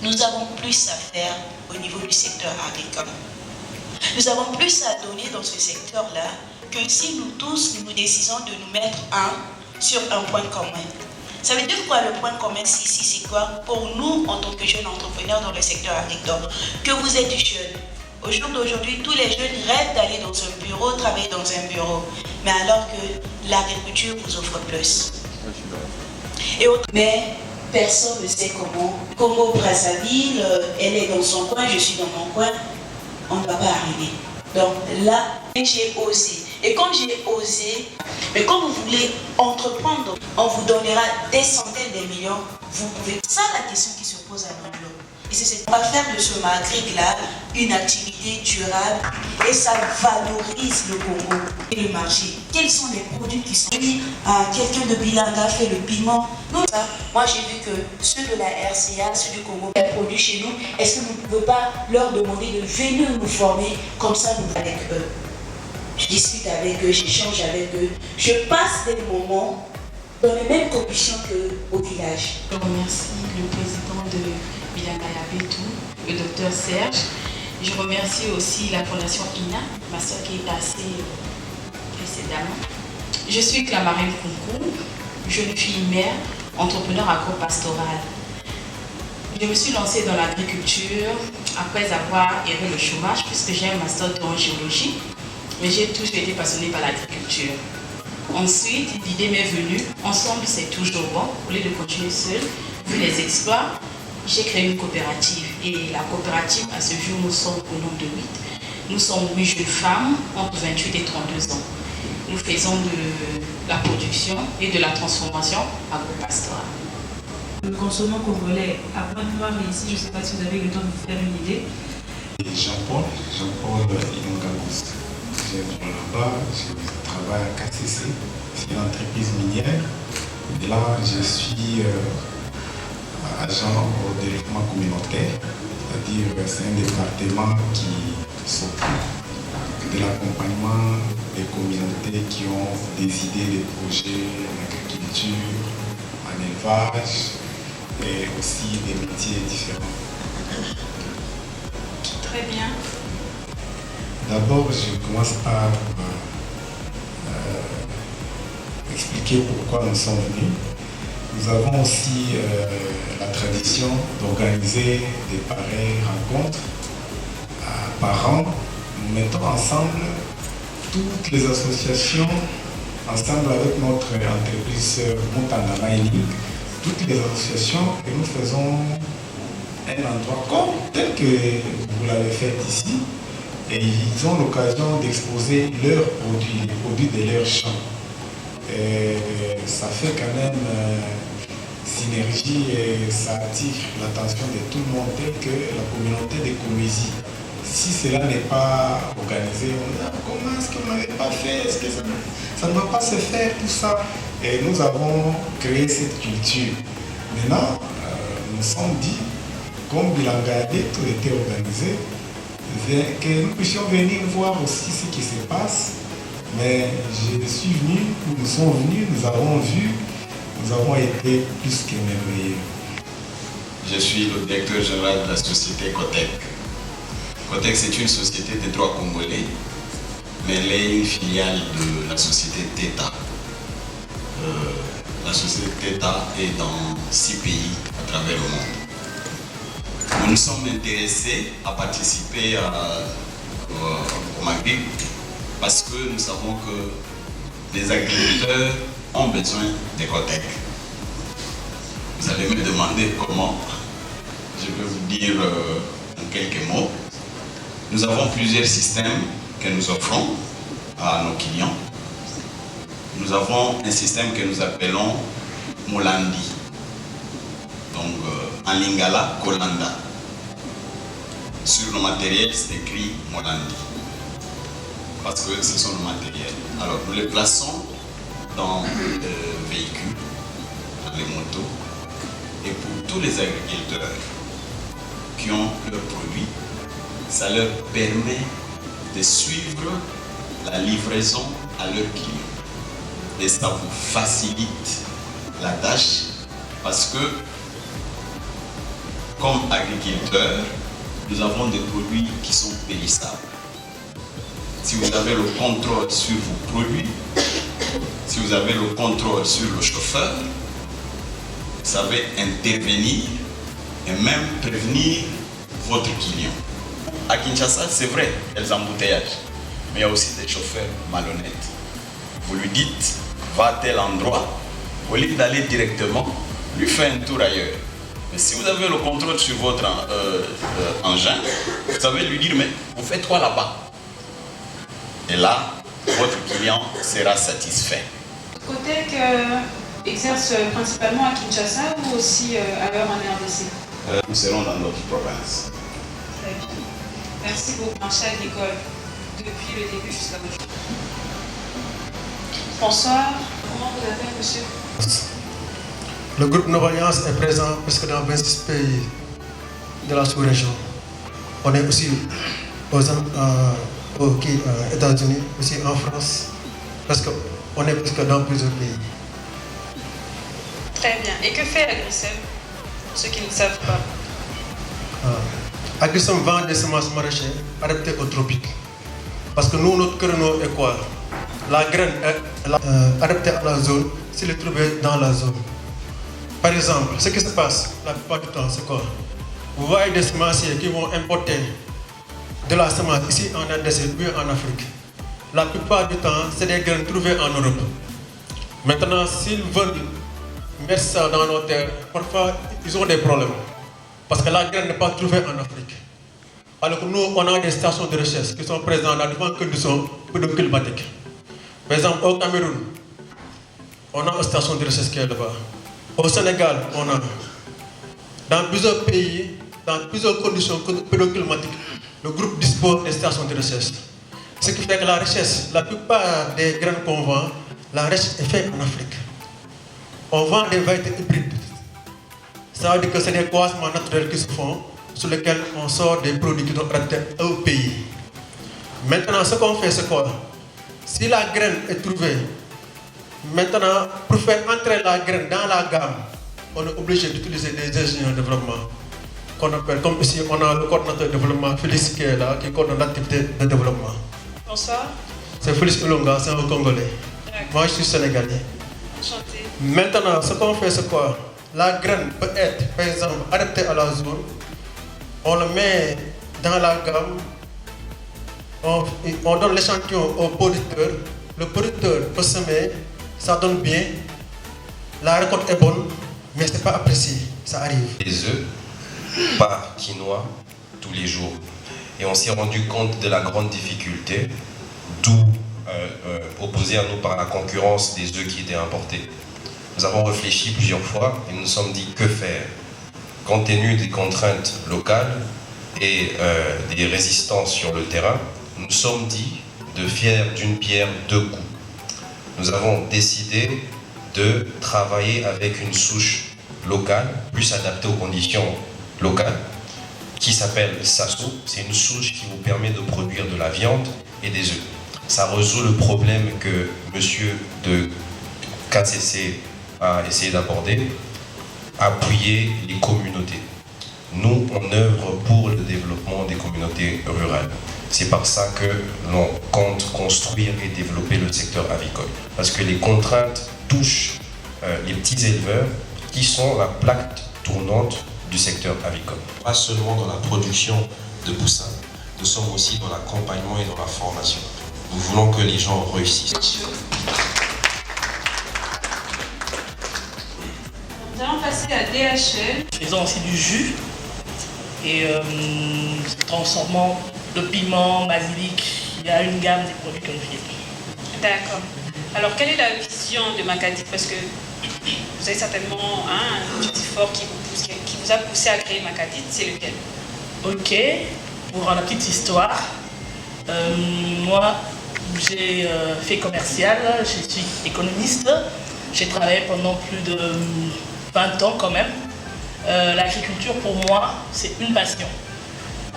nous avons plus à faire au niveau du secteur agricole. Nous avons plus à donner dans ce secteur-là que si nous tous, nous décidons de nous mettre sur un point commun. Ça veut dire quoi le point commun ici, c'est quoi pour nous en tant que jeunes entrepreneurs dans le secteur agricole? Que vous êtes jeunes. Au jour d'aujourd'hui, tous les jeunes rêvent d'aller dans un bureau, travailler dans un bureau. Mais alors que l'agriculture vous offre plus. Mais personne ne sait comment. Congo-Brazzaville, elle est dans son coin, je suis dans mon coin. On ne va pas arriver. Donc là, j'ai osé. Et quand j'ai osé, mais quand vous voulez entreprendre, on vous donnera des centaines de millions. Vous pouvez. C'est ça la question qui se pose à nous. Et c'est on va faire de ce magric-là une activité durable et ça valorise le Congo et le marché. Quels sont les produits qui sont mis à quelqu'un de Bilanga fait le piment? Non, ça, moi j'ai vu que ceux de la RCA, ceux du Congo, les produits chez nous, est-ce que vous ne pouvez pas leur demander de venir nous former comme ça nous avec eux? Je discute avec eux, j'échange avec eux, je passe des moments dans les mêmes conditions qu'au village. Je remercie le président de Bilanga Yabetou, le docteur Serge. Je remercie aussi la fondation INA, ma soeur qui est passée précédemment. Je suis Clamarine Kunku, jeune fille mère, entrepreneur agro-pastoral. Je me suis lancée dans l'agriculture après avoir erré le chômage puisque j'ai un master en géologie, mais j'ai toujours été passionnée par l'agriculture. Ensuite, l'idée m'est venue, ensemble c'est toujours bon, au lieu de continuer seul, vu les exploits, j'ai créé une coopérative. Et la coopérative, à ce jour, nous sommes au nombre de 8. Nous sommes 8 jeunes femmes entre 28 et 32 ans. Nous faisons de la production et de la transformation agro-pastorale. Le consommant congolais à Pointe-Noire ici, je ne sais pas si vous avez le temps de vous faire une idée. Jean-Paul Inongangos. Je viens là-bas, je travaille à KCC, c'est une entreprise minière. Et là, je suis agent au développement communautaire, c'est-à-dire c'est un département qui s'occupe de l'accompagnement des communautés qui ont des idées, des projets en agriculture, en élevage et aussi des métiers différents. Très bien. D'abord, je commence par expliquer pourquoi nous sommes venus. Nous avons aussi la tradition d'organiser des pareilles rencontres par an. Nous mettons ensemble toutes les associations, ensemble avec notre entreprise Montangana Eli, toutes les associations, et nous faisons un endroit tel que vous l'avez fait ici. Et ils ont l'occasion d'exposer leurs produits, les produits de leurs champs. Et ça fait quand même synergie et ça attire l'attention de tout le monde, tel que la communauté de Comésie. Si cela n'est pas organisé, on dit comment est-ce qu'on n'avait pas fait? Est-ce que ça ne va pas se faire, tout ça? Et nous avons créé cette culture. Maintenant, nous nous sommes dit, comme Bilanga tout était organisé, que nous puissions venir voir aussi ce qui se passe. Mais je suis venu, nous sommes venus, nous avons vu, nous avons été plus que merveilleux. Je suis le directeur général de la société Cotec. Cotec, c'est une société de droit congolais, mais elle est une filiale de la société TETA. La société TETA est dans 6 pays à travers le monde. Nous nous sommes intéressés à participer au Maghreb parce que nous savons que les agriculteurs ont besoin des Cotec. Vous allez me demander comment. Je vais vous dire en quelques mots. Nous avons plusieurs systèmes que nous offrons à nos clients. Nous avons un système que nous appelons Molandi. Donc en lingala, Kolanda. Sur le matériel, c'est écrit Molandi. Parce que ce sont nos matériels. Alors nous les plaçons dans les véhicules, dans les motos. Et pour tous les agriculteurs qui ont leurs produits, ça leur permet de suivre la livraison à leurs clients. Et ça vous facilite la tâche parce que comme agriculteurs, nous avons des produits qui sont périssables. Si vous avez le contrôle sur vos produits, si vous avez le contrôle sur le chauffeur, vous savez intervenir et même prévenir votre client. À Kinshasa, c'est vrai, il y a des embouteillages, mais il y a aussi des chauffeurs malhonnêtes. Vous lui dites, va à tel endroit, au lieu d'aller directement, lui fait un tour ailleurs. Mais si vous avez le contrôle sur votre engin, vous savez lui dire, mais vous faites quoi là-bas? Et là, votre client sera satisfait. Cotec exerce principalement à Kinshasa ou aussi ailleurs en RDC? Nous serons dans notre province. Très bien. Merci beaucoup, marché agricole, depuis le début jusqu'à aujourd'hui. Bonsoir, comment vous appelez, monsieur? Le groupe Novoalliance est présent presque dans 26 pays de la sous-région. On est aussi aux États-Unis, aussi en France, parce qu'on est presque dans plusieurs pays. Très bien. Et que fait Agricem, pour ceux qui ne savent pas? Agricem vend des semences maraîchères adaptées aux tropiques. Parce que nous, notre créneau est quoi? La graine est adaptée à la zone, s'il est trouvé dans la zone. Par exemple, ce qui se passe la plupart du temps, c'est quoi? Vous voyez des semenciers qui vont importer de la semence ici en RDC ou en Afrique. La plupart du temps, c'est des graines trouvées en Europe. Maintenant, s'ils veulent mettre ça dans nos terres, parfois ils ont des problèmes. Parce que la graine n'est pas trouvée en Afrique. Alors que nous, on a des stations de recherche qui sont présentes dans différentes conditions pédoclimatiques. Par exemple, au Cameroun, on a une station de recherche qui est là-bas. Au Sénégal, on a. Dans plusieurs pays, dans plusieurs conditions pédoclimatiques, le groupe dispose des stations de recherche. Ce qui fait que la recherche, la plupart des graines qu'on vend, la recherche est faite en Afrique. On vend des variétés hybrides. Ça veut dire que c'est des croisements naturels qui se font, sur lesquels on sort des produits qui sont adaptés au pays. Maintenant, ce qu'on fait, c'est quoi? Si la graine est trouvée, maintenant, pour faire entrer la graine dans la gamme, on est obligé d'utiliser des ingénieurs de développement. Qu'on appelle, comme ici, on a le coordinateur de développement, Félix, qui est là, qui coordonne l'activité de développement. Bonsoir. C'est Félix Ilonga, c'est un Congolais. Moi, je suis Sénégalais. Enchanté. Maintenant, ce qu'on fait, c'est quoi? La graine peut être, par exemple, adaptée à la zone. On le met dans la gamme. On donne l'échantillon au producteur. Le producteur peut semer, ça donne bien. La récolte est bonne, mais ce n'est pas apprécié. Ça arrive. Les œufs par quinoa tous les jours. Et on s'est rendu compte de la grande difficulté, d'où opposé à nous par la concurrence des œufs qui étaient importés. Nous avons réfléchi plusieurs fois et nous nous sommes dit que faire. Compte tenu des contraintes locales et des résistances sur le terrain, nous nous sommes dit de faire d'une pierre deux coups. Nous avons décidé de travailler avec une souche locale, plus adaptée aux conditions locales, qui s'appelle Sasso. C'est une souche qui vous permet de produire de la viande et des œufs. Ça résout le problème que monsieur de KCC a essayé d'aborder, appuyer les communautés. Nous, on œuvre pour le développement des communautés rurales. C'est par ça que l'on compte construire et développer le secteur avicole. Parce que les contraintes touchent les petits éleveurs qui sont la plaque tournante du secteur avicole. Pas seulement dans la production de poussins, nous sommes aussi dans l'accompagnement et dans la formation. Nous voulons que les gens réussissent. Nous allons passer à DHL. Faisons aussi du jus et transformant de piment, basilic. Il y a une gamme des produits que nous faisons. D'accord. Alors, quelle est la vision de Makadit? Parce que vous avez certainement un objectif fort qui vous a poussé à créer Makadit. C'est lequel? Ok, pour la petite histoire, moi j'ai fait commercial, je suis économiste. J'ai travaillé pendant plus de 20 ans quand même. L'agriculture pour moi, c'est une passion.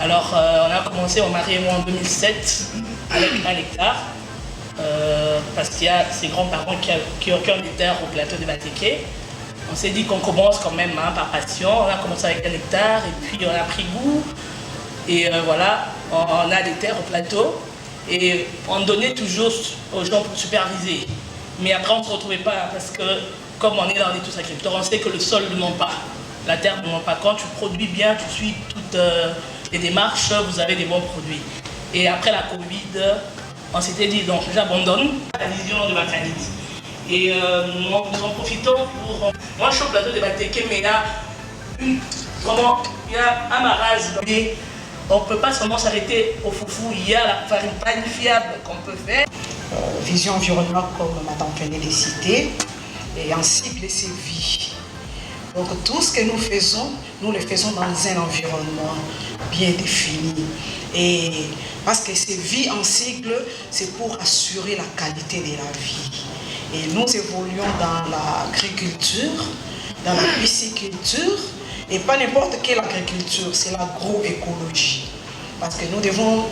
Alors on a commencé, mon mari et moi en 2007 avec 1 hectare. Parce qu'il y a ses grands-parents qui ont des terres au plateau de Batéké. On s'est dit qu'on commence quand même par passion. On a commencé avec 1 hectare et puis on a pris goût. Et voilà, on a des terres au plateau. Et on donnait toujours aux gens pour superviser. Mais après, on ne se retrouvait pas parce que, comme on est dans les tous agriculteurs, on sait que le sol ne ment pas. La terre ne ment pas. Quand tu produis bien, tu suis toutes les démarches, vous avez des bons produits. Et après la Covid, on s'était dit, donc j'abandonne la vision de Makadit. Et nous en profitons pour... Moi, je suis au plateau de Bateke, mais il y a un marage. On ne peut pas seulement s'arrêter au foufou, il y a la farine planifiable qu'on peut faire. Vision environnement, comme Madame venait de citer, et en cible, c'est vie. Donc tout ce que nous faisons, nous le faisons dans un environnement bien défini. Et parce que ces vies en cycle, c'est pour assurer la qualité de la vie. Et nous évoluons dans l'agriculture, dans la pisciculture, et pas n'importe quelle agriculture, c'est l'agroécologie. Parce que nous devons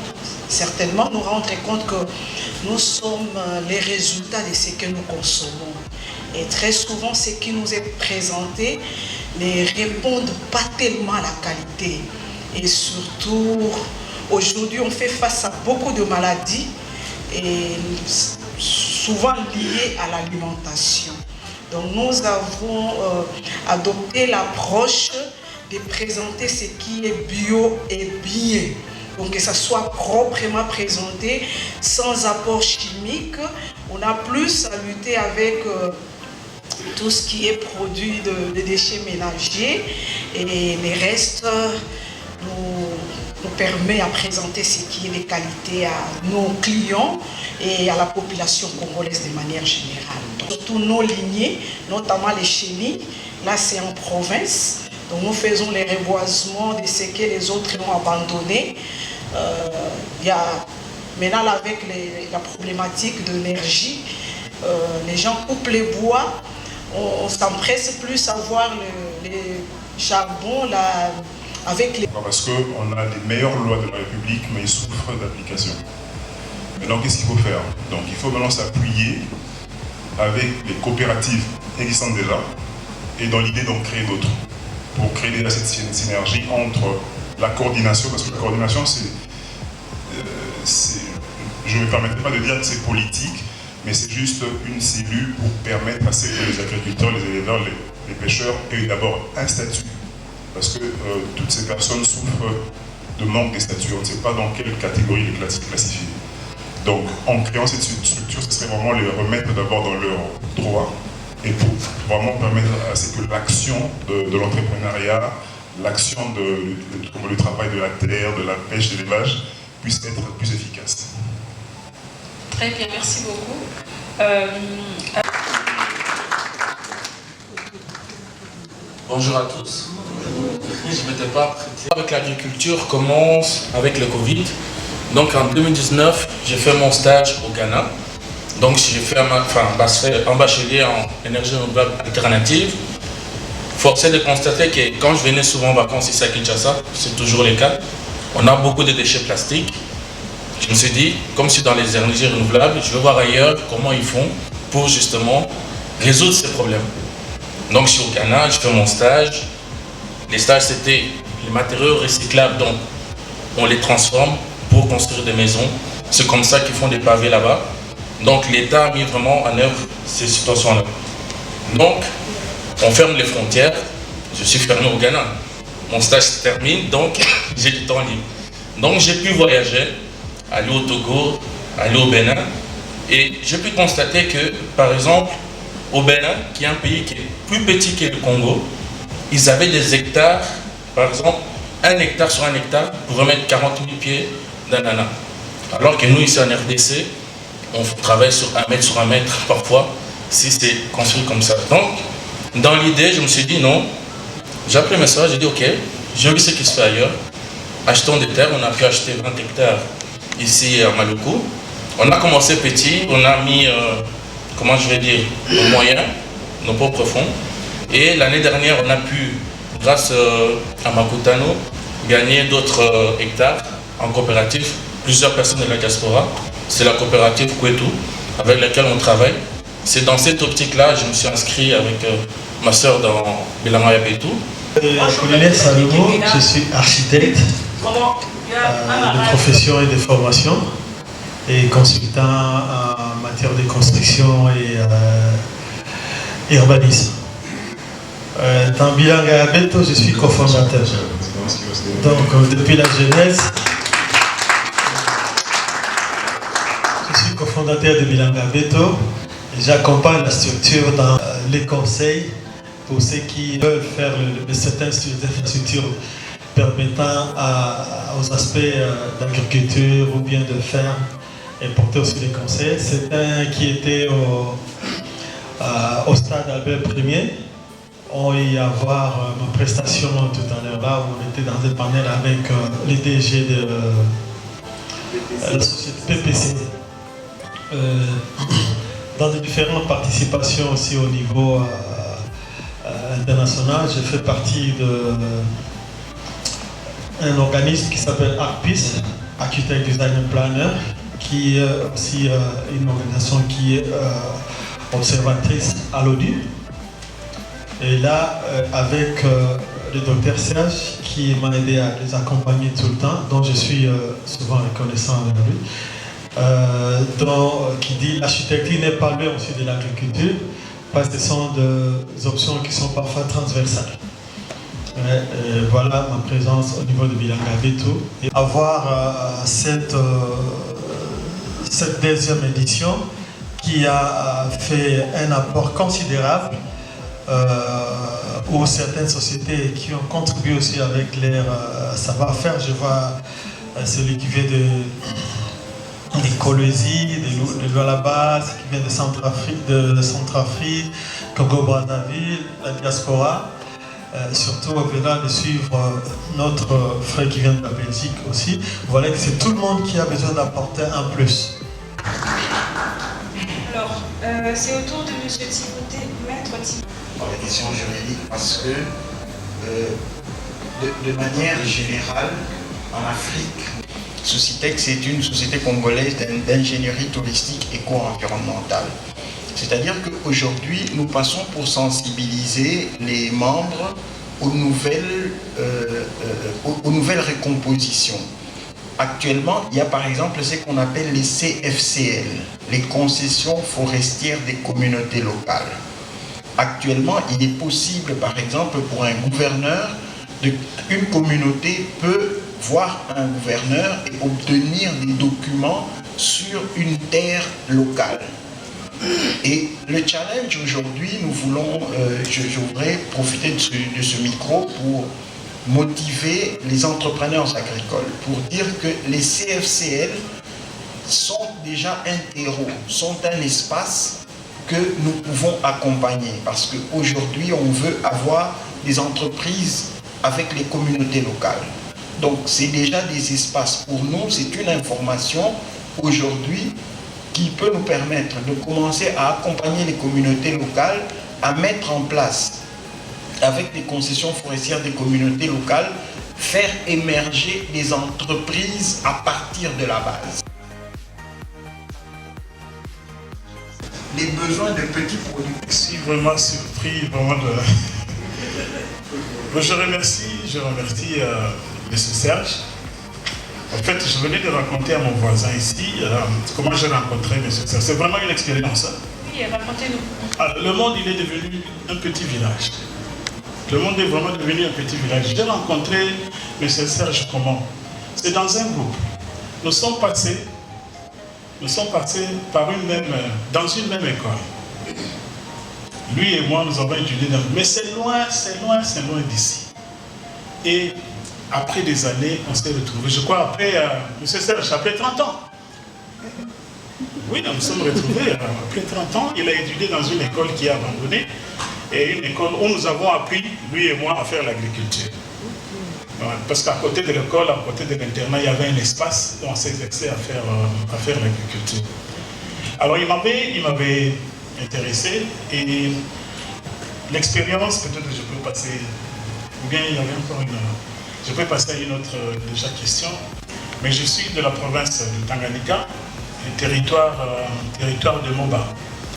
certainement nous rendre compte que nous sommes les résultats de ce que nous consommons. Et très souvent, ce qui nous est présenté ne répond pas tellement à la qualité. Et surtout, aujourd'hui, on fait face à beaucoup de maladies, et souvent liées à l'alimentation. Donc nous avons adopté l'approche de présenter ce qui est bio et bien. Donc que ça soit proprement présenté, sans apport chimique. On a plus à lutter avec tout ce qui est produit de déchets ménagers, et les restes nous permet à présenter ce qui est de qualité à nos clients et à la population congolaise de manière générale. Donc, surtout nos lignées, notamment les chenilles, là c'est en province, donc nous faisons les reboisements de ce que les autres ont abandonné. Il y a maintenant là, avec la problématique de l'énergie, les gens coupent les bois, on s'empresse plus à voir les charbons là, avec les... Parce qu'on a les meilleures lois de la République, mais ils souffrent d'application. Maintenant, qu'est-ce qu'il faut faire? Donc, il faut maintenant s'appuyer avec les coopératives existantes déjà, et dans l'idée d'en créer d'autres, pour créer déjà cette synergie entre la coordination, parce que la coordination, je ne me permettrai pas de dire que c'est politique, mais c'est juste une cellule pour permettre à ce que les agriculteurs, les éleveurs, les pêcheurs aient d'abord un statut. Parce que toutes ces personnes souffrent de manque de statut. On ne sait pas dans quelle catégorie les classifier. Donc, en créant cette structure, ce serait vraiment les remettre d'abord dans leurs droits, et pour vraiment permettre à ce que l'action de l'entrepreneuriat, l'action du travail de la terre, de la pêche, de l'élevage, puisse être plus efficace. Très bien, merci beaucoup. Bonjour à tous. Je ne m'étais pas prêté. Avec l'agriculture commence avec le Covid. Donc en 2019, j'ai fait mon stage au Ghana. Donc j'ai fait un bachelier en énergie renouvelable alternative. Forcé de constater que quand je venais souvent en vacances ici à Kinshasa, c'est toujours le cas, on a beaucoup de déchets plastiques. Je me suis dit, comme c'est dans les énergies renouvelables, je vais voir ailleurs comment ils font pour justement résoudre ces problèmes. Donc je suis au Ghana, je fais mon stage. Les stages, c'était les matériaux recyclables, donc on les transforme pour construire des maisons. C'est comme ça qu'ils font des pavés là-bas. Donc l'État a mis vraiment en œuvre ces situations-là. Donc, on ferme les frontières. Je suis fermé au Ghana. Mon stage se termine, donc j'ai du temps libre. Donc j'ai pu voyager, aller au Togo, aller au Bénin. Et j'ai pu constater que, par exemple, au Bénin, qui est un pays qui est plus petit que le Congo, ils avaient des hectares, par exemple, 1 hectare sur 1 hectare pour mettre 40 000 pieds d'ananas. Alors que nous, ici en RDC, on travaille sur 1 mètre sur 1 mètre parfois, si c'est construit comme ça. Donc, dans l'idée, je me suis dit non. J'ai appris mes soeurs, j'ai dit ok, j'ai vu ce qui se fait ailleurs. Achetons des terres, on a pu acheter 20 hectares ici à Maluku. On a commencé petit, on a mis, comment je vais dire, nos moyens, nos propres fonds. Et l'année dernière, on a pu, grâce à Makutano, gagner d'autres hectares en coopérative. Plusieurs personnes de la diaspora. C'est la coopérative Kwetu, avec laquelle on travaille. C'est dans cette optique-là que je me suis inscrit avec ma soeur dans Bilanga Yabetou. Apollinaire Salomo, je suis architecte de profession et de formation et consultant en matière de construction et urbanisme. Dans Bilanga Yabetou, je suis cofondateur. Donc depuis la genèse, je suis cofondateur de Bilanga Yabetou. J'accompagne la structure dans les conseils pour ceux qui veulent faire certaines infrastructures permettant aux aspects d'agriculture ou bien de ferme et porter aussi des conseils. C'est un qui était au stade Albert Ier. On va y avoir ma prestation tout à l'heure là où on était dans un panel avec les DG de la société PPC. Dans les différentes participations aussi au niveau international, je fais partie d'un organisme qui s'appelle ARPIS, Architect Design Planner, qui est aussi une organisation qui est observatrice à l'ONU. Et là, avec le docteur Serge, qui m'a aidé à les accompagner tout le temps, dont je suis souvent reconnaissant avec lui, qui dit l'architecture n'est pas loin aussi de l'agriculture, parce que ce sont des options qui sont parfois transversales. Voilà ma présence au niveau de Bilanga Yabetou. Et avoir cette deuxième édition qui a fait un apport considérable où certaines sociétés qui ont contribué aussi avec leur savoir-faire. Je vois celui qui vient des Colombie, de Lualaba, qui vient de Centrafrique, Congo-Brazzaville, la diaspora. Surtout au-delà de suivre notre frère qui vient de la Belgique aussi. Voilà que c'est tout le monde qui a besoin d'apporter un plus. Alors, c'est au tour de M. Thibaudet, Maître Thibaudet. Pour les questions juridiques, parce que de manière générale, en Afrique, Socitec, c'est une société congolaise d'ingénierie touristique éco-environnementale. C'est-à-dire qu'aujourd'hui, nous passons pour sensibiliser les membres aux nouvelles recompositions. Actuellement, il y a par exemple ce qu'on appelle les CFCL, les concessions forestières des communautés locales. Actuellement, il est possible, par exemple, pour un gouverneur, une communauté peut voir un gouverneur et obtenir des documents sur une terre locale. Et le challenge aujourd'hui, nous voulons, je voudrais profiter de ce micro pour motiver les entrepreneurs agricoles, pour dire que les CFCL sont déjà un terreau, sont un espace que nous pouvons accompagner, parce qu'aujourd'hui on veut avoir des entreprises avec les communautés locales. Donc c'est déjà des espaces pour nous, c'est une information aujourd'hui qui peut nous permettre de commencer à accompagner les communautés locales à mettre en place, avec les concessions forestières des communautés locales, faire émerger des entreprises à partir de la base. Les besoins de petits produits. Je suis vraiment surpris, vraiment de... Je remercie M. Serge. En fait, je venais de raconter à mon voisin ici comment j'ai rencontré M. Serge. C'est vraiment une expérience. Hein? Oui, racontez-nous. Le monde, il est devenu un petit village. Le monde est vraiment devenu un petit village. J'ai rencontré M. Serge comment? C'est dans un groupe. Nous sommes passés dans une même école. Lui et moi, nous avons étudié dans... Mais c'est loin d'ici. Et après des années, on s'est retrouvés. Je crois après, M. Serge, après 30 ans. Oui, nous sommes retrouvés après 30 ans. Il a étudié dans une école qui est abandonnée. Et une école où nous avons appris, lui et moi, à faire l'agriculture. Parce qu'à côté de l'école, à côté de l'internat, il y avait un espace où on s'est exercé à faire l'agriculture. Alors il m'avait intéressé et l'expérience, peut-être que je peux passer, ou bien il y avait encore une... Je peux passer à une autre déjà question, mais je suis de la province de Tanganyika, territoire de Moba.